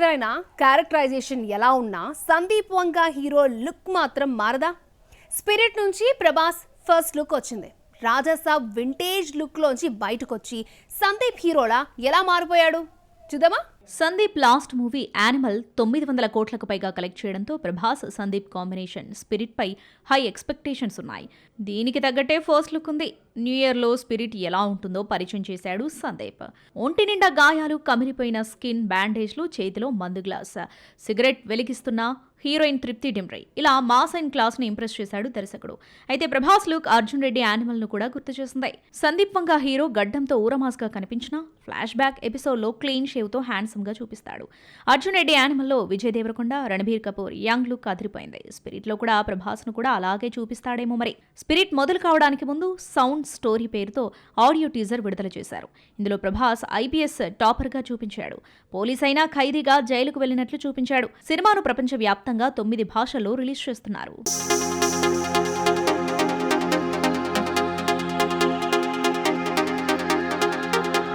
ఎవరైనా క్యారెక్టరైజేషన్ ఎలా ఉన్నా సందీప్ వంగా హీరో లుక్ మాత్రం మారదా? స్పిరిట్ నుంచి ప్రభాస్ ఫస్ట్ లుక్ వచ్చింది. రాజాసాబ్ వింటేజ్ లుక్లోంచి బయటకొచ్చి సందీప్ హీరోలా ఎలా మారిపోయాడు చూద్దామా? సందీప్ లాస్ట్ మూవీ యానిమల్ 900 కోట్లకు పైగా కలెక్ట్ చేయడంతో ప్రభాస్ సందీప్ కాంబినేషన్ స్పిరిట్ పై హై ఎక్స్పెక్టేషన్స్ ఉన్నాయి. దీనికి తగ్గట్టే ఫస్ట్ లుక్ ఉంది. న్యూ ఇయర్లో స్పిరిట్ ఎలా ఉంటుందో పరిచయం చేశాడు సందీప్. ఒంటి నిండా గాయాలు, కమిరిపోయిన స్కిన్, బ్యాండేజ్లు, చేతిలో మందు గ్లాస్, సిగరెట్ వెలిగిస్తున్న హీరోయిన్ తృప్తి డిమ్రై, ఇలా మాస్ అండ్ క్లాస్ ని ఇంప్రెస్ చేశాడు దర్శకుడు. అయితే ప్రభాస్ లుక్ అర్జున్ రెడ్డి యానిమల్ ను కూడా గుర్తు చేసింది. సందీప్ వంగా హీరో గడ్డంతో ఊరమాస్ గా కనిపించిన ఫ్లాష్ బ్యాక్ ఎపిసోడ్ లో క్లీన్ షేవ్ తో హ్యాండ్సమ్ గా చూపిస్తాడు. అర్జున్ రెడ్డి యానిమల్ లో విజయ్ దేవరకొండ, రణబీర్ కపూర్ యంగ్ లుక్ అదిరిపోయింది. స్పిరిట్ లో కూడా ప్రభాస్ ను కూడా అలాగే చూపిస్తాడేమో మరి. స్పిరిట్ మొదలు కావడానికి ముందు సౌండ్ స్టోరీ పేరుతో ఆడియో టీజర్ విడుదల చేశారు. ఇందులో ప్రభాస్ ఐపీఎస్ టాపర్ గా చూపించాడు. పోలీస్ అయినా ఖైదీగా జైలుకు వెళ్లినట్లు చూపించాడు. సినిమాను ప్రపంచవ్యాప్తంగా 9 భాషల్లో రిలీజ్ చేస్తున్నారు.